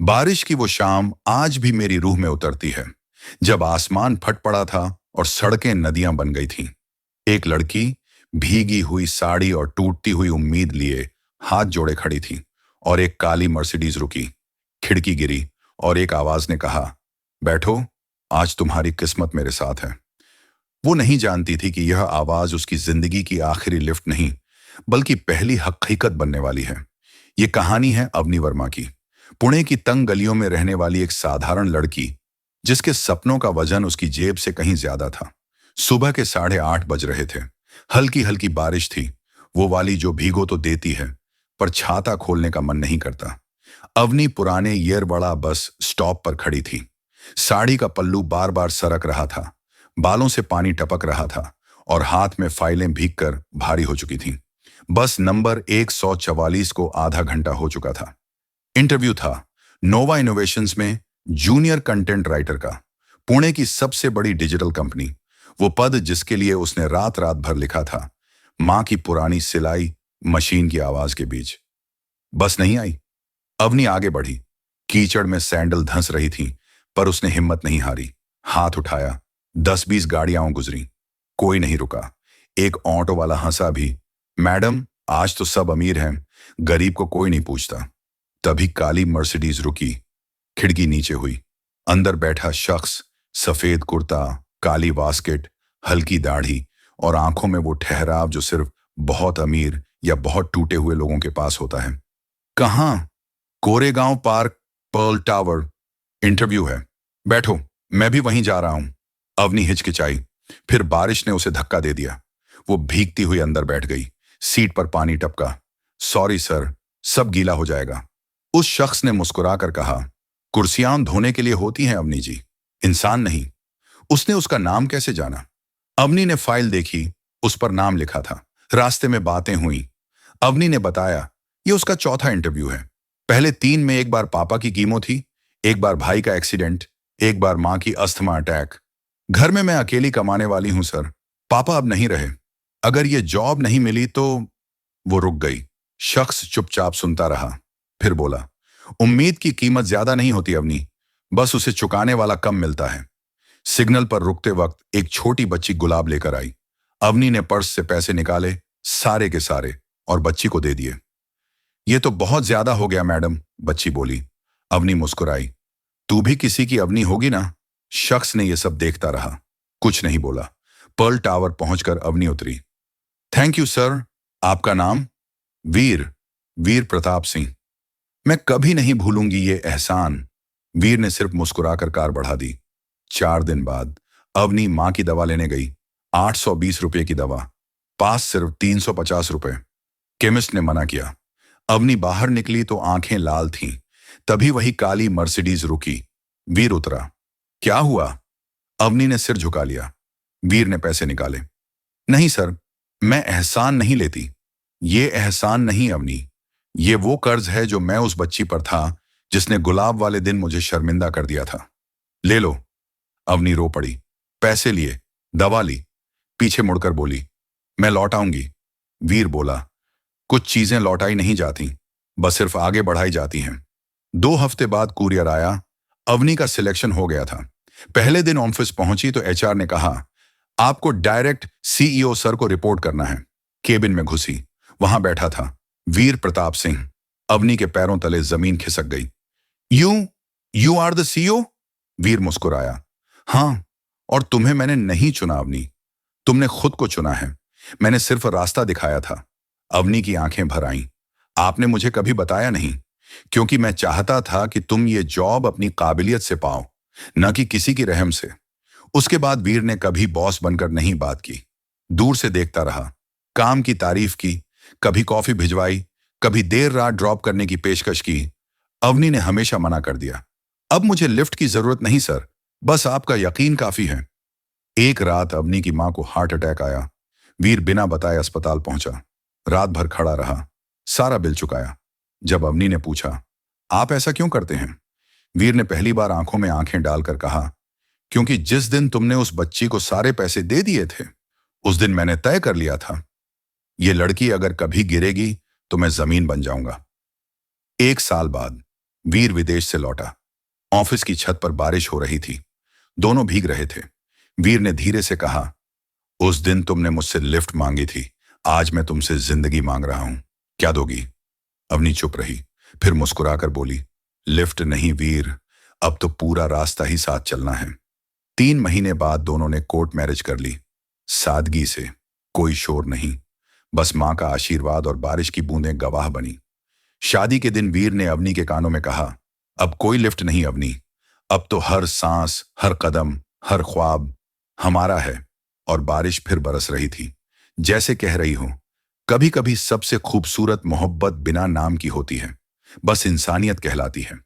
बारिश की वो शाम आज भी मेरी रूह में उतरती है, जब आसमान फट पड़ा था और सड़कें नदियां बन गई थीं। एक लड़की भीगी हुई साड़ी और टूटती हुई उम्मीद लिए हाथ जोड़े खड़ी थी, और एक काली मर्सिडीज रुकी, खिड़की गिरी और एक आवाज ने कहा, बैठो, आज तुम्हारी किस्मत मेरे साथ है। वो नहीं जानती थी कि यह आवाज उसकी जिंदगी की आखिरी लिफ्ट नहीं, बल्कि पहली हकीकत बनने वाली है। ये कहानी है अवनी वर्मा की, पुणे की तंग गलियों में रहने वाली एक साधारण लड़की, जिसके सपनों का वजन उसकी जेब से कहीं ज्यादा था। सुबह के 8:30 बज रहे थे। हल्की हल्की बारिश थी, वो वाली जो भीगो तो देती है, पर छाता खोलने का मन नहीं करता। अवनी पुराने येरवड़ा बस स्टॉप पर खड़ी थी। साड़ी का पल्लू बार बार सरक रहा था, बालों से पानी टपक रहा था, और हाथ में फाइलें भीगकर भारी हो चुकी थीं। बस नंबर 144 को आधा घंटा हो चुका था। इंटरव्यू था नोवा इनोवेशंस में, जूनियर कंटेंट राइटर का, पुणे की सबसे बड़ी डिजिटल कंपनी। वो पद जिसके लिए उसने रात रात भर लिखा था, मां की पुरानी सिलाई मशीन की आवाज के बीच। बस नहीं आई। अवनी आगे बढ़ी। कीचड़ में सैंडल धंस रही थी, पर उसने हिम्मत नहीं हारी। हाथ उठाया। 10-20 गाड़ियां गुजरी, कोई नहीं रुका। एक ऑटो वाला हंसा भी। मैडम, आज तो सब अमीर हैं, गरीब को कोई नहीं पूछता। तभी काली मर्सिडीज रुकी, खिड़की नीचे हुई। अंदर बैठा शख्स, सफेद कुर्ता, काली वास्केट, हल्की दाढ़ी और आंखों में वो ठहराव जो सिर्फ बहुत अमीर या बहुत टूटे हुए लोगों के पास होता है। कहाँ? Koregaon Park, Pearl Tower. Interview है। बैठो, मैं भी वहीं जा रहा हूं। अवनी हिचकिचाई, फिर बारिश ने उसे धक्का दे दिया। वो भीगती हुई अंदर बैठ गई। सीट पर पानी टपका। सॉरी सर, सब गीला हो जाएगा। उस शख्स ने मुस्कुराकर कहा, कुर्सियां धोने के लिए होती हैं अवनी जी, इंसान नहीं। उसने उसका नाम कैसे जाना? अवनी ने फाइल देखी, उस पर नाम लिखा था। रास्ते में बातें हुई। अवनी ने बताया, ये उसका चौथा इंटरव्यू है। पहले 3 में एक बार पापा की कीमो थी, एक बार भाई का एक्सीडेंट, एक बार मां की अस्थमा अटैक। घर में मैं अकेली कमाने वाली हूं सर, पापा अब नहीं रहे। अगर ये जॉब नहीं मिली तो। वो रुक गई। शख्स चुपचाप सुनता रहा, फिर बोला, उम्मीद की कीमत ज्यादा नहीं होती अवनी, बस उसे चुकाने वाला कम मिलता है। सिग्नल पर रुकते वक्त एक छोटी बच्ची गुलाब लेकर आई। अवनी ने पर्स से पैसे निकाले, सारे के सारे, और बच्ची को दे दिए। ये तो बहुत ज्यादा हो गया मैडम, बच्ची बोली। अवनी मुस्कुराई। तू भी किसी की अवनी होगी ना? शख्स ने यह सब देखता रहा, कुछ नहीं बोला। पर्ल टावर पहुंचकर अवनी उतरी। थैंक यू सर, आपका नाम? वीर, वीर प्रताप सिंह। मैं कभी नहीं भूलूंगी ये एहसान। वीर ने सिर्फ मुस्कुराकर कार बढ़ा दी। 4 दिन बाद अवनी मां की दवा लेने गई। 820 रुपए की दवा, पास सिर्फ 350 रुपए। केमिस्ट ने मना किया। अवनी बाहर निकली तो आंखें लाल थीं। तभी वही काली मर्सिडीज रुकी। वीर उतरा। क्या हुआ? अवनी ने सिर झुका लिया। वीर ने पैसे निकाले। नहीं सर, मैं एहसान नहीं लेती। ये एहसान नहीं अवनी, ये वो कर्ज है जो मैं उस बच्ची पर था जिसने गुलाब वाले दिन मुझे शर्मिंदा कर दिया था। ले लो। अवनी रो पड़ी। पैसे लिए, दवा ली, पीछे मुड़कर बोली, मैं लौट आऊंगी। वीर बोला, कुछ चीजें लौटाई नहीं जाती, बस सिर्फ आगे बढ़ाई जाती हैं। 2 हफ्ते बाद कुरियर आया। अवनी का सिलेक्शन हो गया था। पहले दिन ऑफिस पहुंची तो एचआर ने कहा, आपको डायरेक्ट सीईओ सर को रिपोर्ट करना है। केबिन में घुसी, वहां बैठा था वीर प्रताप सिंह। अवनी के पैरों तले जमीन खिसक गई। You are the CEO? Veer मुस्कुराया। हाँ, और तुम्हें मैंने नहीं चुना अवनी, तुमने खुद को चुना है। मैंने सिर्फ रास्ता दिखाया था। अवनी की आंखें भर आईं। आपने मुझे कभी बताया नहीं, क्योंकि मैं चाहता था कि तुम ये जॉब अपनी काबिलियत से पाओ, न कि किसी की रहम से। उसके बाद वीर ने कभी बॉस बनकर नहीं बात की, दूर से देखता रहा। काम की तारीफ की, कभी कॉफी भिजवाई, कभी देर रात ड्रॉप करने की पेशकश की। अवनी ने हमेशा मना कर दिया, अब मुझे लिफ्ट की जरूरत नहीं सर, बस आपका यकीन काफी है। एक रात अवनी की मां को हार्ट अटैक आया। वीर बिना बताए अस्पताल पहुंचा। रात भर खड़ा रहा, सारा बिल चुकाया। जब अवनी ने पूछा, आप ऐसा क्यों करते हैं? वीर ने पहली बार आंखों में आंखें डालकर कहा, क्योंकि जिस दिन तुमने उस बच्ची को सारे पैसे दे दिए थे, उस दिन मैंने तय कर लिया था, ये लड़की अगर कभी गिरेगी तो मैं जमीन बन जाऊंगा। 1 साल बाद वीर विदेश से लौटा। ऑफिस की छत पर बारिश हो रही थी। दोनों भीग रहे थे। वीर ने धीरे से कहा, उस दिन तुमने मुझसे लिफ्ट मांगी थी, आज मैं तुमसे जिंदगी मांग रहा हूं, क्या दोगी? अवनी चुप रही, फिर मुस्कुराकर बोली, लिफ्ट नहीं वीर, अब तो पूरा रास्ता ही साथ चलना है। 3 महीने बाद दोनों ने कोर्ट मैरिज कर ली, सादगी से, कोई शोर नहीं, बस मां का आशीर्वाद और बारिश की बूंदें गवाह बनी। शादी के दिन वीर ने अवनी के कानों में कहा, अब कोई लिफ्ट नहीं अवनी, अब तो हर सांस, हर कदम, हर ख्वाब हमारा है। और बारिश फिर बरस रही थी, जैसे कह रही हो, कभी कभी सबसे खूबसूरत मोहब्बत बिना नाम की होती है, बस इंसानियत कहलाती है।